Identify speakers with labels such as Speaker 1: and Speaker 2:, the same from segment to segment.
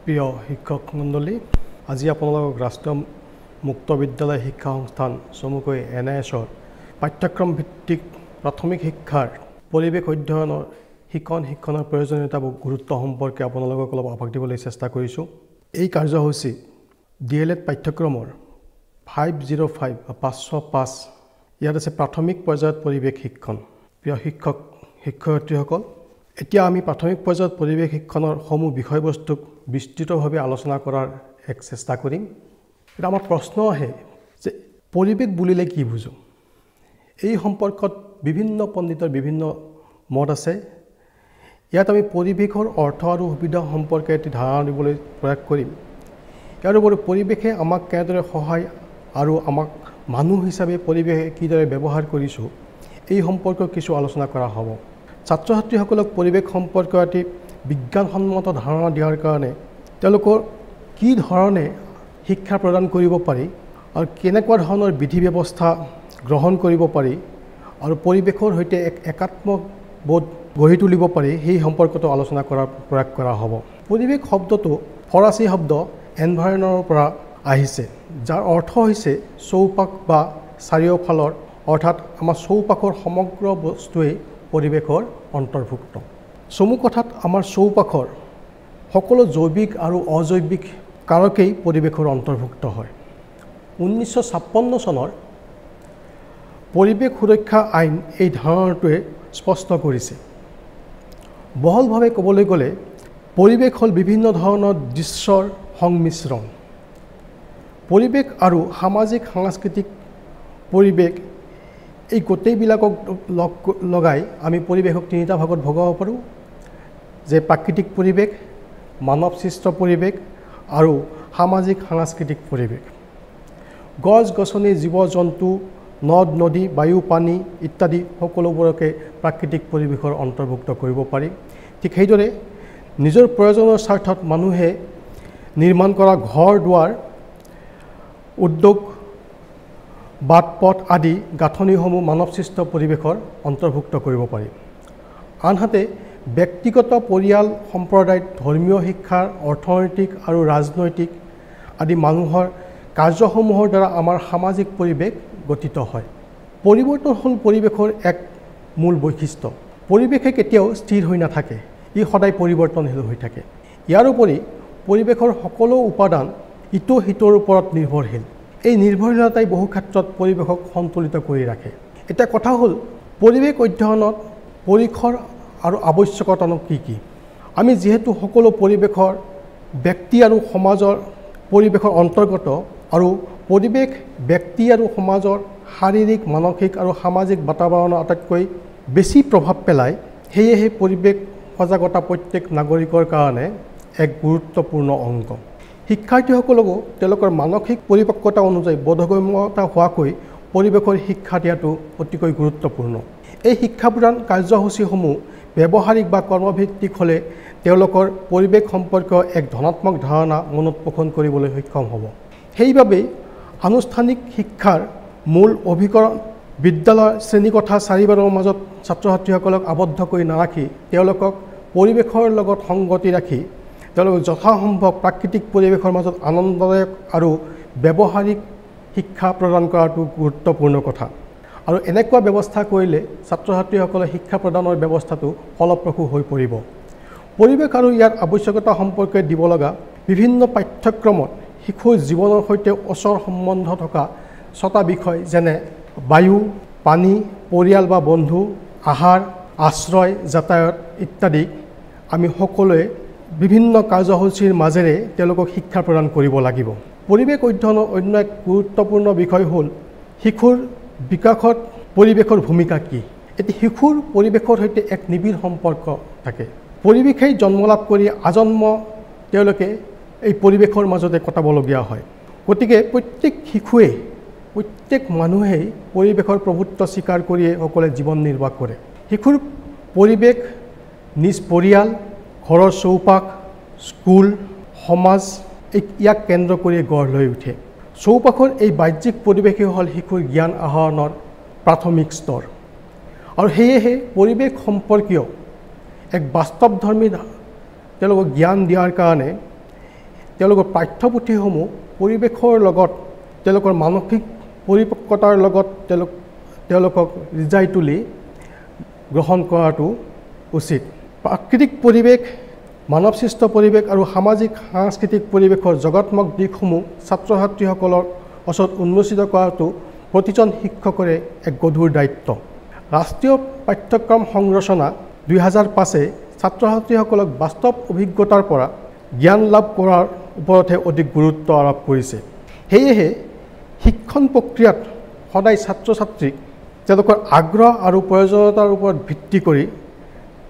Speaker 1: প্ৰিয় শিক্ষক মণ্ডলী, আজি আপোনালোকক ৰাষ্ট্ৰীয় মুক্ত বিদ্যালয় শিক্ষা সংস্থান চমুকৈ NISৰ পাঠ্যক্ৰম ভিত্তিক প্ৰাথমিক শিক্ষাৰ পৰিৱেশ অধ্যয়নৰ শিক্ষণৰ প্ৰয়োজনীয়তা আৰু গুৰুত্ব সম্পৰ্কে আপোনালোকক অলপ আভাস দিবলৈ চেষ্টা কৰিছোঁ। এই কাৰ্যসূচী DLED পাঠ্যক্ৰমৰ 505 505 ইয়াত আছে প্ৰাথমিক পৰ্যায়ত পৰিৱেশ শিক্ষণ। প্ৰিয় শিক্ষক শিক্ষয়িত্ৰীসকল, এতিয়া আমি প্ৰাথমিক পৰ্যায়ত পৰিৱেশ শিক্ষণৰ সমূহ বিষয়বস্তুক বিস্তৃতভাৱে আলোচনা কৰাৰ এক চেষ্টা কৰিম। এটা আমাৰ প্ৰশ্ন আহে যে পৰিৱেশ বুলিলে কি বুজো? এই সম্পৰ্কত বিভিন্ন পণ্ডিতৰ বিভিন্ন মত আছে। ইয়াত আমি পৰিৱেশৰ অৰ্থ আৰু সুবিধা সম্পৰ্কে এটি ধাৰণা দিবলৈ প্ৰয়াস কৰিম। ইয়াৰ উপৰি পৰিৱেশে আমাক কেনেদৰে সহায় আৰু আমাক মানুহ হিচাপে পৰিৱেশে কিদৰে ব্যৱহাৰ কৰিছোঁ এই সম্পৰ্কে কিছু আলোচনা কৰা হ'ব। ছাত্ৰ ছাত্ৰীসকলক পৰিৱেশ সম্পৰ্কীয় এটি বিজ্ঞানসন্মত ধাৰণা দিয়াৰ কাৰণে তেওঁলোকৰ কি ধৰণে শিক্ষা প্ৰদান কৰিব পাৰি আৰু কেনেকুৱা ধৰণৰ বিধি ব্যৱস্থা গ্ৰহণ কৰিব পাৰি আৰু পৰিৱেশৰ সৈতে এক একাত্মবোধ গঢ়ি তুলিব পাৰি সেই সম্পৰ্কতো আলোচনা কৰাৰ প্ৰয়াস কৰা হ'ব। পৰিৱেশ শব্দটো ফৰাচী শব্দ এনভাইৰনৰ পৰা আহিছে, যাৰ অৰ্থ হৈছে চৌপাশ বা চাৰিওফালৰ, অৰ্থাৎ আমাৰ চৌপাশৰ সমগ্ৰ বস্তুৱেই পৰিৱেশৰ অন্তৰ্ভুক্ত। চমু কথাত আমাৰ চৌপাশৰ সকলো জৈৱিক আৰু অজৈৱিক কাৰকেই পৰিৱেশৰ অন্তৰ্ভুক্ত হয়। 1956 চনৰ পৰিৱেশ সুৰক্ষা আইন এই ধাৰণাটোৱে স্পষ্ট কৰিছে। বহলভাৱে ক'বলৈ গ'লে পৰিৱেশ হ'ল বিভিন্ন ধৰণৰ দৃশ্যৰ সংমিশ্ৰণ। পৰিৱেশ আৰু সামাজিক সাংস্কৃতিক পৰিৱেশ এই গোটেইবিলাকক লগাই আমি পৰিৱেশক তিনিটা ভাগত ভগাব পাৰোঁ, যে প্ৰাকৃতিক পৰিৱেশ, মানৱ সৃষ্ট পৰিৱেশ আৰু সামাজিক সাংস্কৃতিক পৰিৱেশ। গছ গছনি, জীৱ জন্তু, নদ নদী, বায়ু, পানী ইত্যাদি সকলোবোৰকে প্ৰাকৃতিক পৰিৱেশৰ অন্তৰ্ভুক্ত কৰিব পাৰি। ঠিক সেইদৰে নিজৰ প্ৰয়োজনৰ স্বাৰ্থত মানুহে নিৰ্মাণ কৰা ঘৰ দুৱাৰ, উদ্যোগ, বাট পথ আদি গাঁথনিসমূহ মানৱসৃষ্ট পৰিৱেশৰ অন্তৰ্ভুক্ত কৰিব পাৰি। আনহাতে ব্যক্তিগত, পৰিয়াল, সম্প্ৰদায়, ধৰ্মীয় শিক্ষাৰ, অৰ্থনৈতিক আৰু ৰাজনৈতিক আদি মানুহৰ কাৰ্যসমূহৰ দ্বাৰা আমাৰ সামাজিক পৰিৱেশ গঠিত হয়। পৰিৱৰ্তনশীল পৰিৱেশৰ এক মূল বৈশিষ্ট্য, পৰিৱেশে কেতিয়াও স্থিৰ হৈ নাথাকে, ই সদায় পৰিৱৰ্তনশীল হৈ থাকে। ইয়াৰ উপৰি পৰিৱেশৰ সকলো উপাদান ইটো সিটোৰ ওপৰত নিৰ্ভৰশীল। এই নিৰ্ভৰশীলতাই বহু ক্ষেত্ৰত পৰিৱেশক সন্তুলিত কৰি ৰাখে। এতিয়া কথা হ'ল, পৰিৱেশ অধ্যয়নত পৰিসৰ আৰু আৱশ্যকতানো কি কি? আমি যিহেতু সকলো পৰিৱেশৰ ব্যক্তি আৰু সমাজৰ পৰিৱেশৰ অন্তৰ্গত আৰু পৰিৱেশ ব্যক্তি আৰু সমাজৰ শাৰীৰিক, মানসিক আৰু সামাজিক বাতাবৰণৰ আটাইতকৈ বেছি প্ৰভাৱ পেলায়, সেয়েহে পৰিৱেশ সজাগতা প্ৰত্যেক নাগৰিকৰ কাৰণে এক গুৰুত্বপূৰ্ণ অংগ। শিক্ষাৰ্থীসকলকো তেওঁলোকৰ মানসিক পৰিপক্কতা অনুযায়ী বোধগম্যতা হোৱাকৈ পৰিৱেশৰ শিক্ষা দিয়াটো অতিকৈ গুৰুত্বপূৰ্ণ। এই শিক্ষা প্ৰদান কাৰ্যসূচীসমূহ ব্যৱহাৰিক বা কৰ্মভিত্তিক হ'লে তেওঁলোকৰ পৰিৱেশ সম্পৰ্কীয় এক ধনাত্মক ধাৰণা মনত পোষণ কৰিবলৈ সক্ষম হ'ব। সেইবাবেই আনুষ্ঠানিক শিক্ষাৰ মূল অভিকৰণ বিদ্যালয়ৰ শ্ৰেণীকোঠা চাৰিবেৰৰ মাজত ছাত্ৰ ছাত্ৰীসকলক আবদ্ধ কৰি নাৰাখি তেওঁলোকক পৰিৱেশৰ লগত সংগতি ৰাখি তেওঁলোকক যথাসম্ভৱ প্ৰাকৃতিক পৰিৱেশৰ মাজত আনন্দদায়ক আৰু ব্যৱহাৰিক শিক্ষা প্ৰদান কৰাটো গুৰুত্বপূৰ্ণ কথা। আৰু এনেকুৱা ব্যৱস্থা কৰিলে ছাত্ৰ ছাত্ৰীসকলে শিক্ষা প্ৰদানৰ ব্যৱস্থাটো ফলপ্ৰসূ হৈ পৰিব। পৰিৱেশ আৰু ইয়াৰ আৱশ্যকতা সম্পৰ্কে দিব লগা বিভিন্ন পাঠ্যক্ৰমত শিশুৰ জীৱনৰ সৈতে ওচৰ সম্বন্ধ থকা 6টা বিষয়, যেনে বায়ু, পানী, পৰিয়াল বা বন্ধু, আহাৰ, আশ্ৰয়, যাতায়াত ইত্যাদি আমি সকলোৱে বিভিন্ন কাৰ্যসূচীৰ মাজেৰে তেওঁলোকক শিক্ষা প্ৰদান কৰিব লাগিব। পৰিৱেশ অধ্যয়নৰ অন্য এক গুৰুত্বপূৰ্ণ বিষয় হ'ল শিশুৰ বিকাশত পৰিৱেশৰ ভূমিকা কি? এটি শিশুৰ পৰিৱেশৰ সৈতে এক নিবিড় সম্পৰ্ক থাকে। পৰিৱেশেই জন্ম লাভ কৰি আজন্ম তেওঁলোকে এই পৰিৱেশৰ মাজতে কটাবলগীয়া হয়। গতিকে প্ৰত্যেক শিশুৱে, প্ৰত্যেক মানুহেই পৰিৱেশৰ প্ৰভুত্ব স্বীকাৰ কৰিয়ে সকলোৱে জীৱন নিৰ্বাহ কৰে। শিশুৰ পৰিৱেশ নিজ পৰিয়াল, ঘৰৰ চৌপাশ, স্কুল, সমাজ ইয়াক কেন্দ্ৰ কৰি গঢ় লৈ উঠে। চৌপাশৰ এই বাহ্যিক পৰিৱেশেই হ'ল শিশুৰ জ্ঞান আহৰণৰ প্ৰাথমিক স্তৰ। আৰু সেয়েহে পৰিৱেশ সম্পৰ্কীয় এক বাস্তৱধৰ্মী তেওঁলোকক জ্ঞান দিয়াৰ কাৰণে তেওঁলোকৰ পাঠ্যপুথিসমূহ পৰিৱেশৰ লগত তেওঁলোকৰ মানসিক পৰিপক্কতাৰ লগত তেওঁলোকক ৰিজাই তুলি গ্ৰহণ কৰাটো উচিত। প্ৰাকৃতিক পৰিৱেশ, মানৱসৃষ্ট পৰিৱেশ আৰু সামাজিক সাংস্কৃতিক পৰিৱেশৰ জগতমক দিশসমূহ ছাত্ৰ ছাত্ৰীসকলৰ ওচৰত উন্মোচিত কৰাটো প্ৰতিজন শিক্ষকৰে এক গধুৰ দায়িত্ব। ৰাষ্ট্ৰীয় পাঠ্যক্ৰম সংৰচনা 2005 ছাত্ৰ ছাত্ৰীসকলক বাস্তৱ অভিজ্ঞতাৰ পৰা জ্ঞান লাভ কৰাৰ ওপৰতহে অধিক গুৰুত্ব আৰোপ কৰিছে। সেয়েহে শিক্ষণ প্ৰক্ৰিয়াত সদায় ছাত্ৰ ছাত্ৰীক তেওঁলোকৰ আগ্ৰহ আৰু প্ৰয়োজনীয়তাৰ ওপৰত ভিত্তি কৰি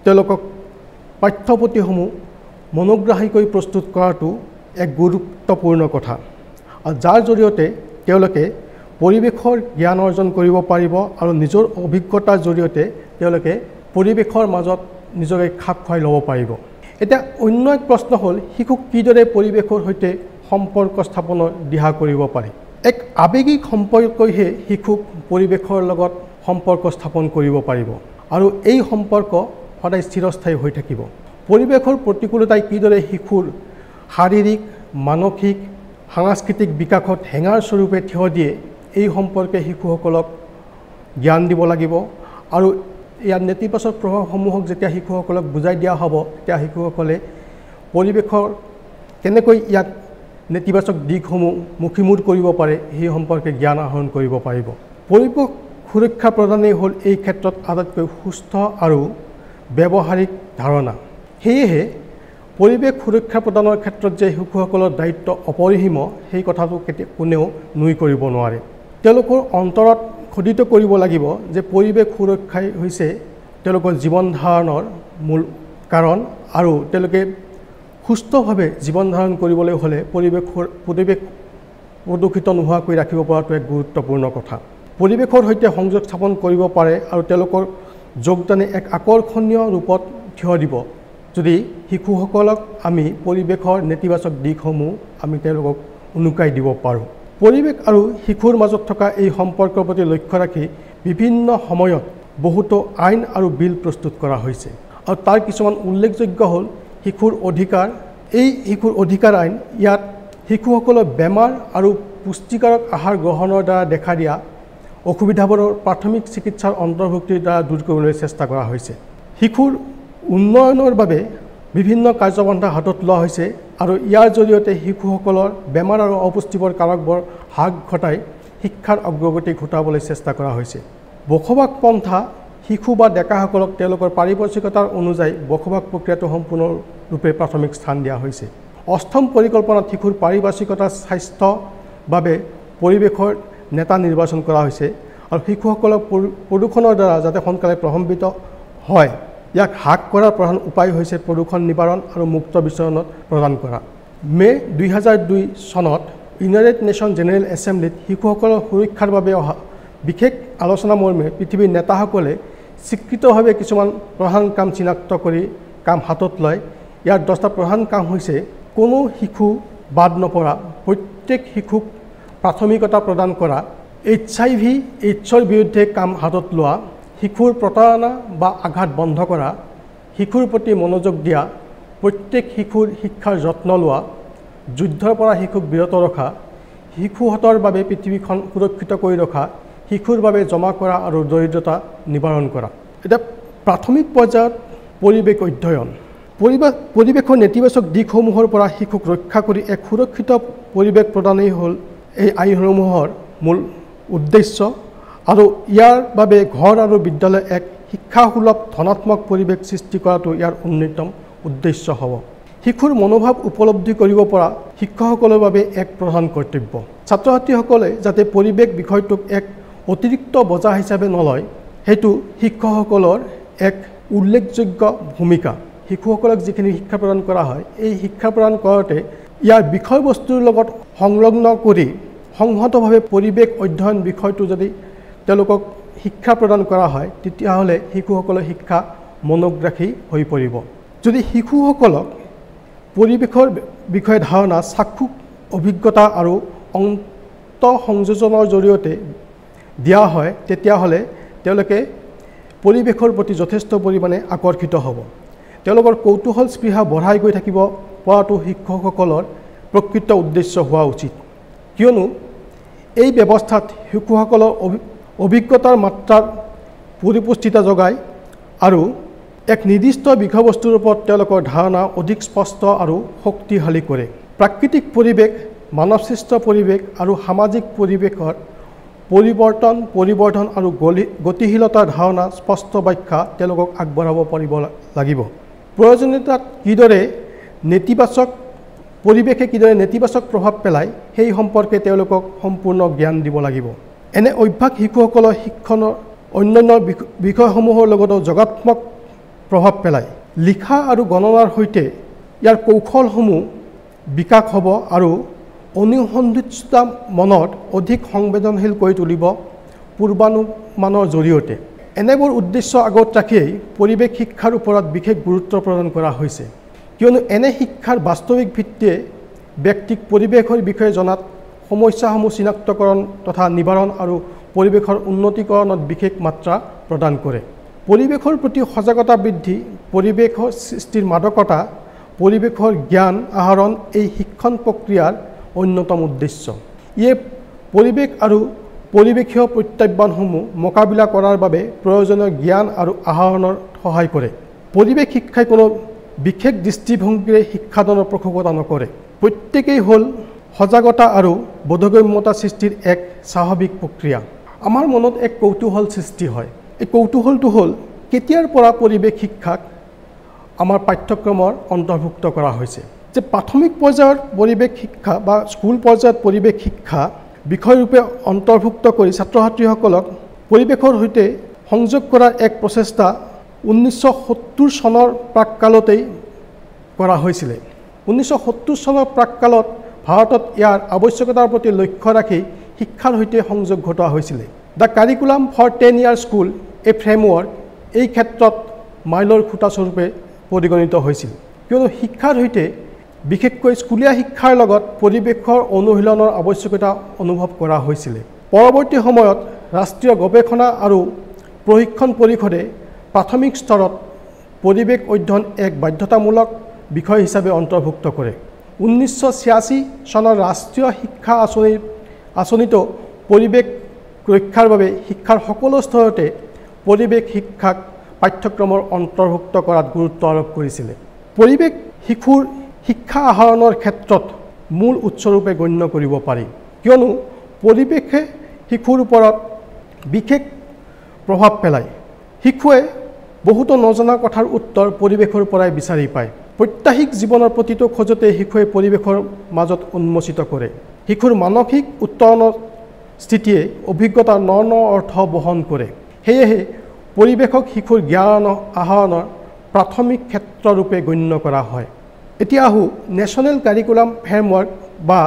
Speaker 1: তেওঁলোকক পাঠ্যপুথিসমূহ মনোগ্ৰাহীকৈ প্ৰস্তুত কৰাটো এক গুৰুত্বপূৰ্ণ কথা, আৰু যাৰ জৰিয়তে তেওঁলোকে পৰিৱেশৰ জ্ঞান অৰ্জন কৰিব পাৰিব আৰু নিজৰ অভিজ্ঞতাৰ জৰিয়তে তেওঁলোকে পৰিৱেশৰ মাজত নিজকে খাপ খুৱাই ল'ব পাৰিব। এতিয়া অন্য এক প্ৰশ্ন হ'ল, শিশুক কিদৰে পৰিৱেশৰ সৈতে সম্পৰ্ক স্থাপনৰ দিহা কৰিব পাৰি। এক আৱেগিক সম্পৰ্কইহে শিশুক পৰিৱেশৰ লগত সম্পৰ্ক স্থাপন কৰিব পাৰিব, আৰু এই সম্পৰ্ক সদায় চিৰস্থায়ী হৈ থাকিব। পৰিৱেশৰ প্ৰতিকূলতাই কিদৰে শিশুৰ শাৰীৰিক, মানসিক, সাংস্কৃতিক বিকাশত হেঙাৰ স্বৰূপে থিয় দিয়ে, এই সম্পৰ্কে শিশুসকলক জ্ঞান দিব লাগিব, আৰু ইয়াৰ নেতিবাচক প্ৰভাৱসমূহক যেতিয়া শিশুসকলক বুজাই দিয়া হ'ব, তেতিয়া শিশুসকলে পৰিৱেশৰ কেনেকৈ ইয়াক নেতিবাচক দিশসমূহ মুখিমূৰ কৰিব পাৰে সেই সম্পৰ্কে জ্ঞান আহৰণ কৰিব পাৰিব। পৰিৱেশ সুৰক্ষা প্ৰদানেই হ'ল এই ক্ষেত্ৰত আটাইতকৈ সুস্থ আৰু ব্যৱহাৰিক ধাৰণা। সেয়েহে পৰিৱেশ সুৰক্ষা প্ৰদানৰ ক্ষেত্ৰত যে শিশুসকলৰ দায়িত্ব অপৰিসীম, সেই কথাটো কোনেও নুই কৰিব নোৱাৰে। তেওঁলোকৰ অন্তৰত খোদিত কৰিব লাগিব যে পৰিৱেশ সুৰক্ষাই হৈছে তেওঁলোকৰ জীৱন ধাৰণৰ মূল কাৰণ, আৰু তেওঁলোকে সুস্থভাৱে জীৱন ধাৰণ কৰিবলৈ হ'লে পৰিৱেশ প্ৰদূষিত নোহোৱাকৈ ৰাখিব পৰাটো এক গুৰুত্বপূৰ্ণ কথা। পৰিৱেশৰ সৈতে সংযোগ স্থাপন কৰিব পাৰে আৰু তেওঁলোকৰ যোগদানে এক আকৰ্ষণীয় ৰূপত থিয় দিব যদি শিশুসকলক আমি পৰিৱেশৰ নেতিবাচক দিশসমূহ আমি তেওঁলোকক উনুকাই দিব পাৰোঁ। পৰিৱেশ আৰু শিশুৰ মাজত থকা এই সম্পৰ্কৰ প্ৰতি লক্ষ্য ৰাখি বিভিন্ন সময়ত বহুতো আইন আৰু বিল প্ৰস্তুত কৰা হৈছে, আৰু তাৰ কিছুমান উল্লেখযোগ্য হ'ল শিশুৰ অধিকাৰ। এই শিশুৰ অধিকাৰ আইন, ইয়াত শিশুসকলৰ বেমাৰ আৰু পুষ্টিকাৰক আহাৰ গ্ৰহণৰ দ্বাৰা দেখা দিয়া অসুবিধাবোৰৰ প্ৰাথমিক চিকিৎসাৰ অন্তৰ্ভুক্তিৰ দ্বাৰা দূৰ কৰিবলৈ চেষ্টা কৰা হৈছে। শিশুৰ উন্নয়নৰ বাবে বিভিন্ন কাৰ্যপন্থা হাতত লোৱা হৈছে, আৰু ইয়াৰ জৰিয়তে শিশুসকলৰ বেমাৰ আৰু অপুষ্টিকৰ কাৰকবোৰ হ্ৰাস ঘটাই শিক্ষাৰ অগ্ৰগতি ঘটাবলৈ চেষ্টা কৰা হৈছে। বসবাস পন্থা শিশু বা ডেকাসকলক তেওঁলোকৰ পাৰিপাৰ্শ্বিকতাৰ অনুযায়ী বসবাস প্ৰক্ৰিয়াটো সম্পূৰ্ণৰূপে প্ৰাথমিক স্থান দিয়া হৈছে। অষ্টম পৰিকল্পনাত শিশুৰ পাৰিপাৰ্শ্বিকতাৰ স্বাস্থ্য বাবে পৰিৱেশৰ নেতা নিৰ্বাচন কৰা হৈছে, আৰু শিশুসকলক প্ৰদূষণৰ দ্বাৰা যাতে সোনকালে প্ৰভাৱিত হয়, ইয়াক হ্ৰাস কৰাৰ প্ৰধান উপায় হৈছে প্ৰদূষণ নিবাৰণ আৰু মুক্ত বিচৰণত প্ৰদান কৰা। মে' 2002 চনত ইউনাইটেড নেশ্যন জেনেৰেল এছেম্বলিত শিশুসকলৰ সুৰক্ষাৰ বাবে অহা বিশেষ আলোচনা মৰ্মে পৃথিৱীৰ নেতাসকলে স্বীকৃতভাৱে কিছুমান প্ৰধান কাম চিনাক্ত কৰি কাম হাতত লয়। ইয়াৰ 10টা প্ৰধান কাম হৈছে: কোনো শিশু বাদ নপৰা, প্ৰত্যেক শিশুক প্ৰাথমিকতা প্ৰদান কৰা, HIV/AIDS বিৰুদ্ধে কাম হাতত লোৱা, শিশুৰ প্ৰতাৰণা বা আঘাত বন্ধ কৰা, শিশুৰ প্ৰতি মনোযোগ দিয়া, প্ৰত্যেক শিশুৰ শিক্ষাৰ যত্ন লোৱা, যুদ্ধৰ পৰা শিশুক বিৰত ৰখা, শিশুহঁতৰ বাবে পৃথিৱীখন সুৰক্ষিত কৰি ৰখা, শিশুৰ বাবে জমা কৰা আৰু দৰিদ্ৰতা নিবাৰণ কৰা। এতিয়া প্ৰাথমিক পৰ্যায়ত পৰিৱেশ অধ্যয়ন। পৰিৱেশৰ নেতিবাচক দিশসমূহৰ পৰা শিশুক ৰক্ষা কৰি এক সুৰক্ষিত পৰিৱেশ প্ৰদানেই হ'ল এই আইনসমূহৰ মূল উদ্দেশ্য, আৰু ইয়াৰ বাবে ঘৰ আৰু বিদ্যালয় এক শিক্ষাসুলভ ধনাত্মক পৰিৱেশ সৃষ্টি কৰাটো ইয়াৰ অন্যতম উদ্দেশ্য হ'ব। শিশুৰ মনোভাৱ উপলব্ধি কৰিব পৰা শিক্ষকসকলৰ বাবে এক প্ৰধান কৰ্তব্য। ছাত্ৰ ছাত্ৰীসকলে যাতে পৰিৱেশ বিষয়টোক এক অতিৰিক্ত বজা হিচাপে নলয়, সেইটো শিক্ষকসকলৰ এক উল্লেখযোগ্য ভূমিকা। শিশুসকলক যিখিনি শিক্ষা প্ৰদান কৰা হয়, এই শিক্ষা প্ৰদান কৰোঁতে ইয়াৰ বিষয়বস্তুৰ লগত সংলগ্ন কৰি সংহতভাৱে পৰিৱেশ অধ্যয়ন বিষয়টো যদি তেওঁলোকক শিক্ষা প্ৰদান কৰা হয়, তেতিয়াহ'লে শিশুসকলৰ শিক্ষা মনোগ্ৰাহী হৈ পৰিব। যদি শিশুসকলক পৰিৱেশৰ বিষয়ে ধাৰণা, চাক্ষুষ অভিজ্ঞতা আৰু অন্তঃসংযোজনৰ জৰিয়তে দিয়া হয়, তেতিয়াহ'লে তেওঁলোকে পৰিৱেশৰ প্ৰতি যথেষ্ট পৰিমাণে আকৰ্ষিত হ'ব। তেওঁলোকৰ কৌতূহল স্পৃহা বঢ়াই গৈ থাকিব পৰাটো শিক্ষকসকলৰ প্ৰকৃত উদ্দেশ্য হোৱা উচিত কিয়নো এই ব্যৱস্থাত শিশুসকলৰ অভিজ্ঞতাৰ মাত্ৰাৰ পৰিপুষ্টিতা যোগায় আৰু এক নিৰ্দিষ্ট বিষয়বস্তুৰ ওপৰত তেওঁলোকৰ ধাৰণা অধিক স্পষ্ট আৰু শক্তিশালী কৰে প্ৰাকৃতিক পৰিৱেশ মানৱসৃষ্ট পৰিৱেশ আৰু সামাজিক পৰিৱেশৰ পৰিৱৰ্ধন আৰু গতিশীলতাৰ ধাৰণা স্পষ্ট ব্যাখ্যা তেওঁলোকক আগবঢ়াব পাৰিব লাগিব প্ৰয়োজনীয়তাত কিদৰে নেতিবাচক পৰিৱেশে কিদৰে নেতিবাচক প্ৰভাৱ পেলায় সেই সম্পৰ্কে তেওঁলোকক সম্পূৰ্ণ জ্ঞান দিব লাগিব এনে অভ্যাস শিশুসকলৰ শিক্ষণৰ অন্যান্য বিষয়সমূহৰ লগতো যোগাত্মক প্ৰভাৱ পেলায় লিখা আৰু গণনাৰ সৈতে ইয়াৰ কৌশলসমূহ বিকাশ হ'ব আৰু অনুসন্ধিৎসুতা মনত অধিক সংবেদনশীল কৰি তুলিব পূৰ্বানুমানৰ জৰিয়তে এনেবোৰ উদ্দেশ্য আগত ৰাখিয়েই পৰিৱেশ শিক্ষাৰ ওপৰত বিশেষ গুৰুত্ব প্ৰদান কৰা হৈছে কিয়নো এনে শিক্ষাৰ বাস্তৱিক ভিত্তিয়ে ব্যক্তিক পৰিৱেশৰ বিষয়ে জনাত সমস্যাসমূহ চিনাক্তকৰণ তথা নিবাৰণ আৰু পৰিৱেশৰ উন্নতিকৰণত বিশেষ মাত্ৰা প্ৰদান কৰে পৰিৱেশৰ প্ৰতি সজাগতা বৃদ্ধি পৰিৱেশৰ সৃষ্টিৰ মাদকতা পৰিৱেশৰ জ্ঞান আহৰণ এই শিক্ষণ প্ৰক্ৰিয়াৰ অন্যতম উদ্দেশ্য ইয়ে পৰিৱেশ আৰু পৰিৱেশীয় প্ৰত্যাহ্বানসমূহ মোকাবিলা কৰাৰ বাবে প্ৰয়োজনীয় জ্ঞান আৰু আহৰণৰ সহায় কৰে পৰিৱেশ শিক্ষাই কোনো বিশেষ দৃষ্টিভংগীৰে শিক্ষাদানৰ প্ৰশংসা নকৰে প্ৰত্যেকেই হ'ল সজাগতা আৰু বোধগম্যতা সৃষ্টিৰ এক স্বাভাৱিক প্ৰক্ৰিয়া আমাৰ মনত এক কৌতূহল সৃষ্টি হয় এই কৌতূহলটো হ'ল কেতিয়াৰ পৰা পৰিৱেশ শিক্ষাক আমাৰ পাঠ্যক্ৰমৰ অন্তৰ্ভুক্ত কৰা হৈছে যে প্ৰাথমিক পৰ্যায়ৰ পৰিৱেশ শিক্ষা বা স্কুল পৰ্যায়ত পৰিৱেশ শিক্ষা বিষয়ৰূপে অন্তৰ্ভুক্ত কৰি ছাত্ৰ ছাত্ৰীসকলক পৰিৱেশৰ সৈতে সংযোগ কৰাৰ এক প্ৰচেষ্টা 1970 চনৰ প্ৰাককালতেই কৰা হৈছিল 1970 চনৰ প্ৰাককালত ভাৰতত ইয়াৰ আৱশ্যকতাৰ প্ৰতি লক্ষ্য ৰাখি শিক্ষাৰ সৈতে সংযোগ ঘটোৱা হৈছিল the curriculum for 10 year school a framework এই ক্ষেত্ৰত মাইলৰ খুঁটা স্বৰূপে পৰিগণিত হৈছিল কিয়নো শিক্ষাৰ সৈতে বিশেষকৈ স্কুলীয়া শিক্ষাৰ লগত পৰিৱেশৰ অনুশীলনৰ আৱশ্যকতা অনুভৱ কৰা হৈছিল পৰৱৰ্তী সময়ত ৰাষ্ট্ৰীয় গৱেষণা আৰু প্ৰশিক্ষণ পৰিষদে প্ৰাথমিক স্তৰত পৰিৱেশ অধ্যয়ন এক বাধ্যতামূলক বিষয় হিচাপে অন্তৰ্ভুক্ত কৰে 1986 চনৰ ৰাষ্ট্ৰীয় শিক্ষা আঁচনিতো পৰিৱেশ ৰক্ষাৰ বাবে শিক্ষাৰ সকলো স্তৰতে পৰিৱেশ শিক্ষাক পাঠ্যক্ৰমৰ অন্তৰ্ভুক্ত কৰাত গুৰুত্ব আৰোপ কৰিছিল পৰিৱেশ শিশুৰ শিক্ষা আহৰণৰ ক্ষেত্ৰত মূল উৎসৰূপে গণ্য কৰিব পাৰি কিয়নো পৰিৱেশে শিশুৰ ওপৰত বিশেষ প্ৰভাৱ পেলায় শিশুৱে বহুতো নজনা কথাৰ উত্তৰ পৰিৱেশৰ পৰাই বিচাৰি পায় প্ৰত্যাহিক জীৱনৰ প্ৰতিটো খোজতে শিশুৱে পৰিৱেশৰ মাজত উন্মোচিত কৰে শিশুৰ মানসিক উত্তৰণৰ স্থিতিয়ে অভিজ্ঞতাৰ ন অৰ্থ বহন কৰে সেয়েহে পৰিৱেশক শিশুৰ জ্ঞান আহৰণৰ প্ৰাথমিক ক্ষেত্ৰৰূপে গণ্য কৰা হয় এতিয়া আহো নেশ্যনেল কাৰিকুলাম ফ্ৰেমৱৰ্ক বা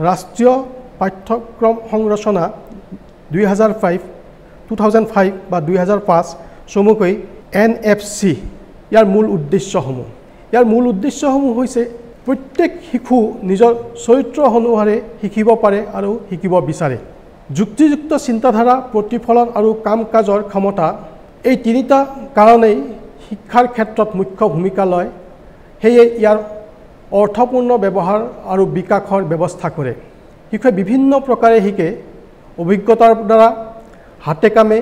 Speaker 1: ৰাষ্ট্ৰীয় পাঠ্যক্ৰম সংৰচনা 2005 বা 2005 চমুকৈ NFC ইয়াৰ মূল উদ্দেশ্যসমূহ হৈছে প্ৰত্যেক শিশু নিজৰ চৰিত্ৰ অনুসাৰে শিকিব পাৰে আৰু শিকিব বিচাৰে যুক্তিযুক্ত চিন্তাধাৰা প্ৰতিফলন আৰু কাম কাজৰ ক্ষমতা এই তিনিটা কাৰণেই শিক্ষাৰ ক্ষেত্ৰত মুখ্য ভূমিকা লয় সেয়ে ইয়াৰ অৰ্থপূৰ্ণ ব্যৱহাৰ আৰু বিকাশৰ ব্যৱস্থা কৰে শিশুৱে বিভিন্ন প্ৰকাৰে শিকে অভিজ্ঞতাৰ দ্বাৰা হাতে কামে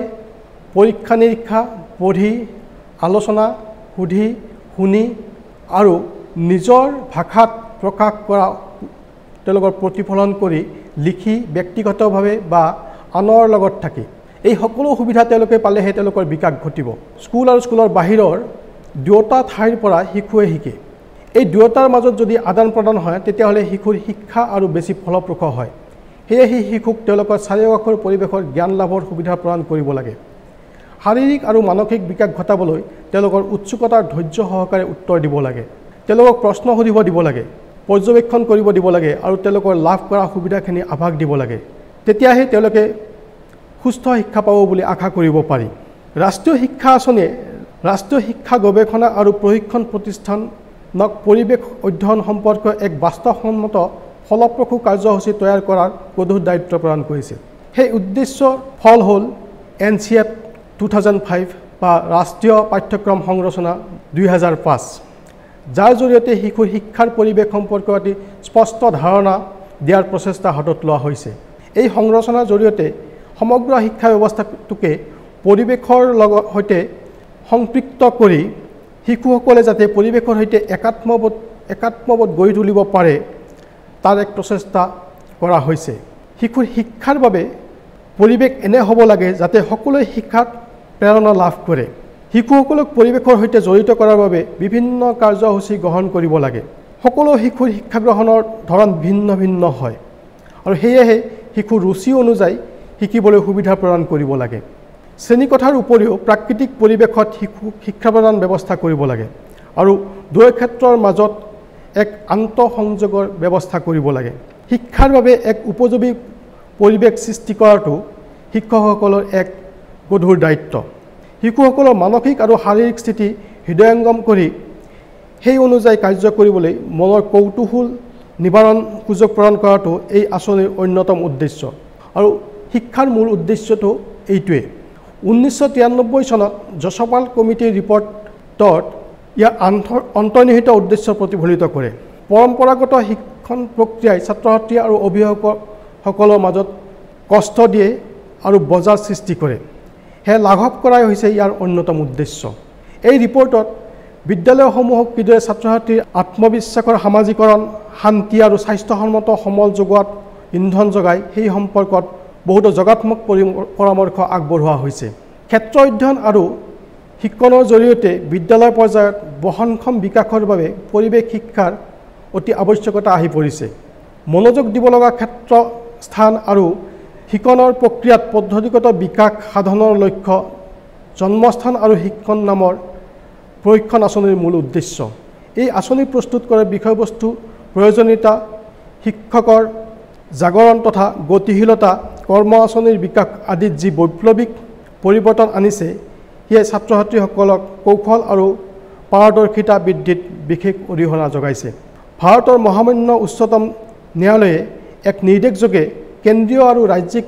Speaker 1: পৰীক্ষা নিৰীক্ষা পঢ়ি আলোচনা সুধি শুনি আৰু নিজৰ ভাষাত প্ৰকাশ কৰা তেওঁলোকৰ প্ৰতিফলন কৰি লিখি ব্যক্তিগতভাৱে বা আনৰ লগত থাকি এই সকলো সুবিধা তেওঁলোকে পালেহে তেওঁলোকৰ বিকাশ ঘটিব স্কুল আৰু স্কুলৰ বাহিৰৰ দুয়োটা ঠাইৰ পৰা শিশুৱে শিকে এই দুয়োটাৰ মাজত যদি আদান প্ৰদান হয় তেতিয়াহ'লে শিশুৰ শিক্ষা আৰু বেছি ফলপ্ৰসূ হয় সেয়েহে শিশুক তেওঁলোকৰ চাৰিওকাষৰ পৰিৱেশৰ জ্ঞান লাভৰ সুবিধা প্ৰদান কৰিব লাগে শাৰীৰিক আৰু মানসিক বিকাশ ঘটাবলৈ তেওঁলোকৰ উৎসুকতাৰ ধৈৰ্য সহকাৰে উত্তৰ দিব লাগে তেওঁলোকক প্ৰশ্ন সুধিব দিব লাগে পৰ্যবেক্ষণ কৰিব দিব লাগে আৰু তেওঁলোকৰ লাভ কৰা সুবিধাখিনি আভাস দিব লাগে তেতিয়াহে তেওঁলোকে সুস্থ শিক্ষা পাব বুলি আশা কৰিব পাৰি ৰাষ্ট্ৰীয় শিক্ষা আঁচনিয়ে ৰাষ্ট্ৰীয় শিক্ষা গৱেষণা আৰু প্ৰশিক্ষণ প্ৰতিষ্ঠানক পৰিৱেশ অধ্যয়ন সম্পৰ্কীয় এক বাস্তৱসন্মত ফলপ্ৰসূ কাৰ্যসূচী তৈয়াৰ কৰাৰ গধুৰ দায়িত্ব প্ৰদান কৰিছিল সেই উদ্দেশ্যৰ ফল হ'ল NCF 2005 বা ৰাষ্ট্ৰীয় পাঠ্যক্ৰম সংৰচনা 2005 যাৰ জৰিয়তে শিশুৰ শিক্ষাৰ পৰিৱেশ সম্পৰ্কে অতি স্পষ্ট ধাৰণা দিয়াৰ প্ৰচেষ্টা হাতত লোৱা হৈছে। এই সংৰচনাৰ জৰিয়তে সমগ্ৰ শিক্ষা ব্যৱস্থাটোকে পৰিৱেশৰ সৈতে সংপৃক্ত কৰি শিশুসকলে যাতে পৰিৱেশৰ সৈতে একাত্মবোধ গঢ়ি তুলিব পাৰে তাৰ এক প্ৰচেষ্টা কৰা হৈছে। শিশুৰ শিক্ষাৰ বাবে পৰিৱেশ এনে হ'ব লাগে যাতে সকলোৱে শিক্ষাত প্ৰেৰণা লাভ কৰে। শিশুসকলক পৰিৱেশৰ সৈতে জড়িত কৰাৰ বাবে বিভিন্ন কাৰ্যসূচী গ্ৰহণ কৰিব লাগে। সকলো শিশুৰ শিক্ষা গ্ৰহণৰ ধৰণ ভিন্ন ভিন্ন হয় আৰু সেয়েহে শিশুৰ ৰুচি অনুযায়ী শিকিবলৈ সুবিধা প্ৰদান কৰিব লাগে। শ্ৰেণীকোঠাৰ উপৰিও প্ৰাকৃতিক পৰিৱেশত শিক্ষা প্ৰদান ব্যৱস্থা কৰিব লাগে আৰু দুয়ো ক্ষেত্ৰৰ মাজত এক আন্তঃসংযোগৰ ব্যৱস্থা কৰিব লাগে। শিক্ষাৰ বাবে এক উপযোগী পৰিৱেশ সৃষ্টি কৰাটো শিক্ষকসকলৰ এক গধুৰ দায়িত্ব। শিশুসকলৰ মানসিক আৰু শাৰীৰিক স্থিতি হৃদয়ংগম কৰি সেই অনুযায়ী কাৰ্য কৰিবলৈ মনৰ কৌতূহল নিবাৰণ সুযোগ প্ৰদান কৰাটো এই আঁচনিৰ অন্যতম উদ্দেশ্য আৰু শিক্ষাৰ মূল উদ্দেশ্যটো এইটোৱে। 1993 চনত যশপাল কমিটিৰ ৰিপৰ্টত ইয়াৰ অন্তৰ্নিহিত উদ্দেশ্য প্ৰতিফলিত কৰে। পৰম্পৰাগত শিক্ষণ প্ৰক্ৰিয়াই ছাত্ৰ ছাত্ৰী আৰু অভিভাৱকসকলৰ মাজত কষ্ট দিয়ে আৰু বজাৰ সৃষ্টি কৰে। সেয়া লাঘৱ কৰাই হৈছে ইয়াৰ অন্যতম উদ্দেশ্য। এই ৰিপৰ্টত বিদ্যালয়সমূহক কিদৰে ছাত্ৰ ছাত্ৰীৰ আত্মবিশ্বাসৰ সামাজিকৰণ, শান্তি আৰু স্বাস্থ্যসন্মত সমল যোগোৱাত ইন্ধন যোগায় সেই সম্পৰ্কত বহুতো যোগাত্মক পৰামৰ্শ আগবঢ়োৱা হৈছে। ক্ষেত্ৰ অধ্যয়ন আৰু শিক্ষণৰ জৰিয়তে বিদ্যালয় পৰ্যায়ত বহনক্ষম বিকাশৰ বাবে পৰিৱেশ শিক্ষাৰ অতি আৱশ্যকতা আহি পৰিছে। মনোযোগ দিব লগা ক্ষেত্ৰ স্থান আৰু শিক্ষণৰ প্ৰক্ৰিয়াত পদ্ধতিগত বিকাশ সাধনৰ লক্ষ্য জন্মস্থান আৰু শিক্ষণ নামৰ প্ৰশিক্ষণ আঁচনিৰ মূল উদ্দেশ্য। এই আঁচনি প্ৰস্তুত কৰা বিষয়বস্তু প্ৰয়োজনীয়তা, শিক্ষকৰ জাগৰণ তথা গতিশীলতা, কৰ্ম আঁচনিৰ বিকাশ আদিত যি বৈপ্লৱিক পৰিৱৰ্তন আনিছে সেয়ে ছাত্ৰ ছাত্ৰীসকলক কৌশল আৰু পাৰদৰ্শিতা বৃদ্ধিত বিশেষ অৰিহণা যোগাইছে। ভাৰতৰ মহামান্য উচ্চতম ন্যায়ালয়ে এক নিৰ্দেশযোগে কেন্দ্ৰীয় আৰু ৰাজ্যিক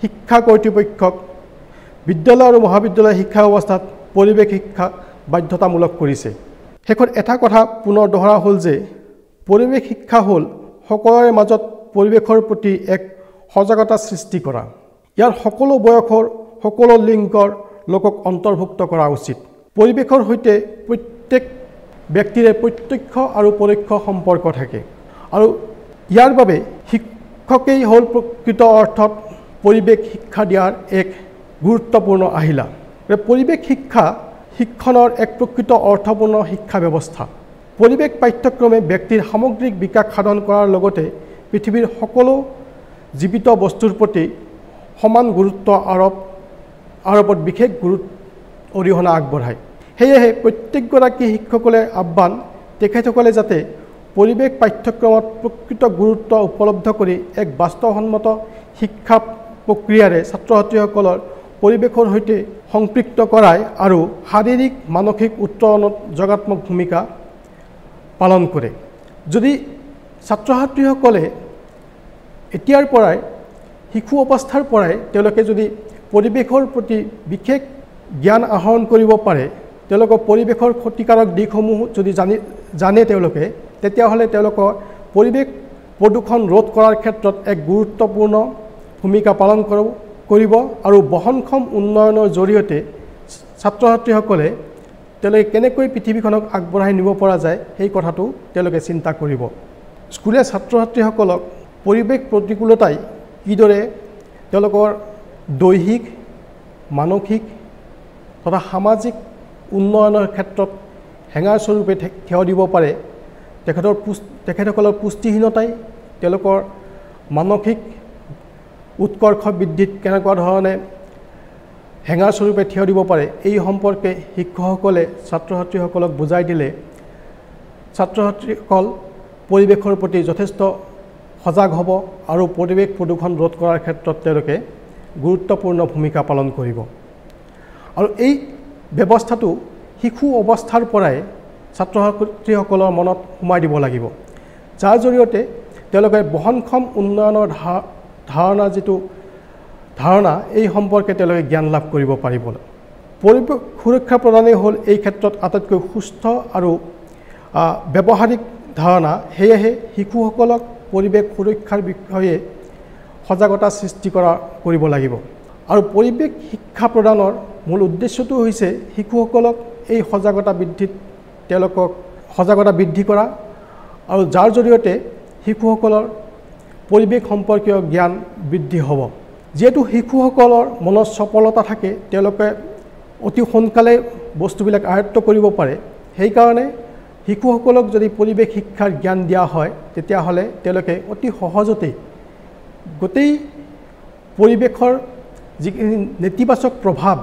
Speaker 1: শিক্ষা কৰ্তৃপক্ষক বিদ্যালয় আৰু মহাবিদ্যালয় শিক্ষা ব্যৱস্থাত পৰিৱেশ শিক্ষা বাধ্যতামূলক কৰিছে। শেষত এটা কথা পুনৰ দোহৰা হ'ল যে পৰিৱেশ শিক্ষা হ'ল সকলোৰে মাজত পৰিৱেশৰ প্ৰতি এক সজাগতা সৃষ্টি কৰা। ইয়াৰ সকলো বয়সৰ সকলো লিংগৰ লোকক অন্তৰ্ভুক্ত কৰা উচিত। পৰিৱেশৰ সৈতে প্ৰত্যেক ব্যক্তিৰে প্ৰত্যক্ষ আৰু পৰোক্ষ সম্পৰ্ক থাকে আৰু ইয়াৰ বাবে শিক্ষকেই হ'ল প্ৰকৃত অৰ্থত পৰিৱেশ শিক্ষা দিয়াৰ এক গুৰুত্বপূৰ্ণ আহিলা। পৰিৱেশ শিক্ষণৰ এক প্ৰকৃত অৰ্থপূৰ্ণ শিক্ষা ব্যৱস্থা। পৰিৱেশ পাঠ্যক্ৰমে ব্যক্তিৰ সামগ্ৰিক বিকাশ সাধন কৰাৰ লগতে পৃথিৱীৰ সকলো জীৱিত বস্তুৰ প্ৰতি সমান গুৰুত্ব আৰোপত বিশেষ অৰিহণা আগবঢ়ায়। সেয়েহে প্ৰত্যেকগৰাকী শিক্ষকলে আহ্বান তেখেতসকলে যাতে পৰিৱেশ পাঠ্যক্ৰমত প্ৰকৃত গুৰুত্ব উপলব্ধ কৰি এক বাস্তৱসন্মত শিক্ষা প্ৰক্ৰিয়াৰে ছাত্ৰ ছাত্ৰীসকলৰ পৰিৱেশৰ সৈতে সংপৃক্ত কৰাই আৰু শাৰীৰিক মানসিক উত্তৰণত যোগাত্মক ভূমিকা পালন কৰে। যদি ছাত্ৰ ছাত্ৰীসকলে এতিয়াৰ পৰাই শিশু অৱস্থাৰ পৰাই তেওঁলোকে যদি পৰিৱেশৰ প্ৰতি বিশেষ জ্ঞান আহৰণ কৰিব পাৰে, তেওঁলোকৰ পৰিৱেশৰ ক্ষতিকাৰক দিশসমূহ যদি জানে তেওঁলোকে, তেতিয়াহ'লে তেওঁলোকৰ পৰিৱেশ প্ৰদূষণ ৰোধ কৰাৰ ক্ষেত্ৰত এক গুৰুত্বপূৰ্ণ ভূমিকা পালন কৰিব আৰু বহনক্ষম উন্নয়নৰ জৰিয়তে ছাত্ৰ ছাত্ৰীসকলে তেওঁলোকে কেনেকৈ পৃথিৱীখনক আগবঢ়াই নিব পৰা যায় সেই কথাটো তেওঁলোকে চিন্তা কৰিব। স্কুলীয়া ছাত্ৰ ছাত্ৰীসকলক পৰিৱেশ প্ৰতিকূলতাই কিদৰে তেওঁলোকৰ দৈহিক, মানসিক তথা সামাজিক উন্নয়নৰ ক্ষেত্ৰত হেঙাৰ স্বৰূপে থিয় দিব পাৰে, তেখেতসকলৰ পুষ্টিহীনতাই তেওঁলোকৰ মানসিক উৎকৰ্ষ বৃদ্ধিত কেনেকুৱা ধৰণে হেঙাৰ স্বৰূপে থিয় দিব পাৰে, এই সম্পৰ্কে শিক্ষকসকলে ছাত্ৰ ছাত্ৰীসকলক বুজাই দিলে ছাত্ৰ ছাত্ৰীসকল পৰিৱেশৰ প্ৰতি যথেষ্ট সজাগ হ'ব আৰু পৰিৱেশ প্ৰদূষণ ৰোধ কৰাৰ ক্ষেত্ৰত তেওঁলোকে গুৰুত্বপূৰ্ণ ভূমিকা পালন কৰিব। আৰু এই ব্যৱস্থাটো শিশু অৱস্থাৰ পৰাই ছাত্ৰ ছাত্ৰীসকলৰ মনত সোমাই দিব লাগিব, যাৰ জৰিয়তে তেওঁলোকে বহনক্ষম উন্নয়নৰ ধাৰণা এই সম্পৰ্কে তেওঁলোকে জ্ঞান লাভ কৰিব পাৰিব। পৰিৱেশ সুৰক্ষা প্ৰদানেই হ'ল এই ক্ষেত্ৰত আটাইতকৈ সুস্থ ব্যৱহাৰিক ধাৰণা। সেয়েহে শিশুসকলক পৰিৱেশ সুৰক্ষাৰ বিষয়ে সজাগতা সৃষ্টি কৰিব লাগিব। আৰু পৰিৱেশ শিক্ষা প্ৰদানৰ মূল উদ্দেশ্যটো হৈছে শিশুসকলক এই সজাগতা বৃদ্ধি কৰা আৰু যাৰ জৰিয়তে শিশুসকলৰ পৰিৱেশ সম্পৰ্কীয় জ্ঞান বৃদ্ধি হ'ব। যিহেতু শিশুসকলৰ মনত চপলতা থাকে, তেওঁলোকে অতি সোনকালে বস্তুবিলাক আয়ত্ব কৰিব পাৰে, সেইকাৰণে শিশুসকলক যদি পৰিৱেশ শিক্ষাৰ জ্ঞান দিয়া হয় তেতিয়াহ'লে তেওঁলোকে অতি সহজতেই গোটেই পৰিৱেশৰ যিখিনি নেতিবাচক প্ৰভাৱ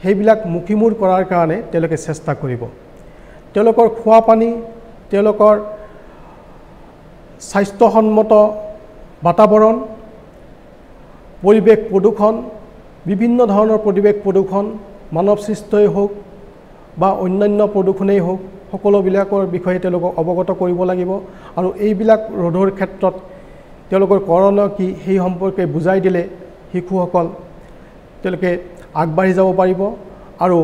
Speaker 1: সেইবিলাক মুখিমূৰ কৰাৰ কাৰণে তেওঁলোকে চেষ্টা কৰিব। তেওঁলোকৰ খোৱা পানী, তেওঁলোকৰ স্বাস্থ্যসন্মত বাতাবৰণ, পৰিৱেশ প্ৰদূষণ, বিভিন্ন ধৰণৰ পৰিৱেশ প্ৰদূষণ, মানৱ সৃষ্টই হওক বা অন্যান্য প্ৰদূষণেই হওক, সকলোবিলাকৰ বিষয়ে তেওঁলোকক অৱগত কৰিব লাগিব। আৰু এইবিলাক ৰোধৰ ক্ষেত্ৰত তেওঁলোকৰ কৰণীয় কি সেই সম্পৰ্কে বুজাই দিলে শিশুসকল তেওঁলোকে আগবাঢ়ি যাব পাৰিব আৰু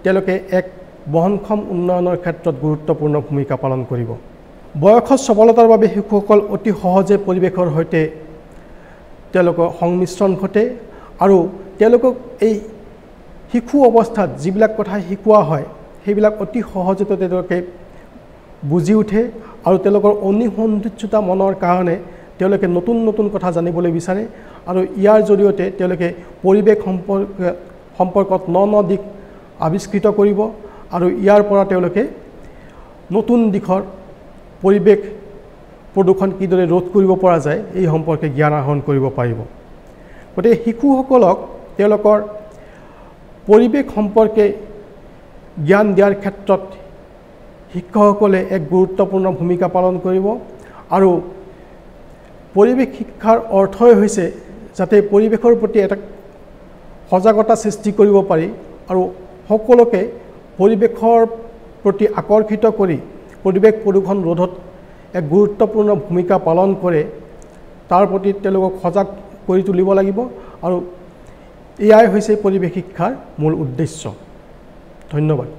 Speaker 1: তেওঁলোকে এক বহনক্ষম উন্নয়নৰ ক্ষেত্ৰত গুৰুত্বপূৰ্ণ ভূমিকা পালন কৰিব। বয়সৰ সবলতাৰ বাবে শিশুসকল অতি সহজে পৰিৱেশৰ সৈতে তেওঁলোকৰ সংমিশ্ৰণ ঘটে আৰু তেওঁলোকক এই শিশু অৱস্থাত যিবিলাক কথা শিকোৱা হয় সেইবিলাক অতি সহজতে তেওঁলোকে বুজি উঠে আৰু তেওঁলোকৰ অনিসন্ধিৎসুতা মনৰ কাৰণে তেওঁলোকে নতুন নতুন কথা জানিবলৈ বিচাৰে আৰু ইয়াৰ জৰিয়তে তেওঁলোকে পৰিৱেশ সম্পৰ্কত ন দিশ আৱিষ্কৃত কৰিব আৰু ইয়াৰ পৰা তেওঁলোকে নতুন দিশৰ পৰিৱেশ প্ৰদূষণ কিদৰে ৰোধ কৰিব পৰা যায় এই সম্পৰ্কে জ্ঞান আহৰণ কৰিব পাৰিব। গতিকে শিশুসকলক তেওঁলোকৰ পৰিৱেশ সম্পৰ্কে জ্ঞান দিয়াৰ ক্ষেত্ৰত শিক্ষকসকলে এক গুৰুত্বপূৰ্ণ ভূমিকা পালন কৰিব আৰু পৰিৱেশ শিক্ষাৰ অৰ্থই হৈছে যাতে পৰিৱেশৰ প্ৰতি এটা সজাগতা সৃষ্টি কৰিব পাৰি আৰু সকলোকে পৰিৱেশৰ প্ৰতি আকৰ্ষিত কৰি পৰিৱেশ প্ৰদূষণ ৰোধত এক গুৰুত্বপূৰ্ণ ভূমিকা পালন কৰে, তাৰ প্ৰতি তেওঁলোকক সজাগ কৰি তুলিব লাগিব আৰু এয়াই হৈছে পৰিৱেশ শিক্ষাৰ মূল উদ্দেশ্য। ধন্যবাদ।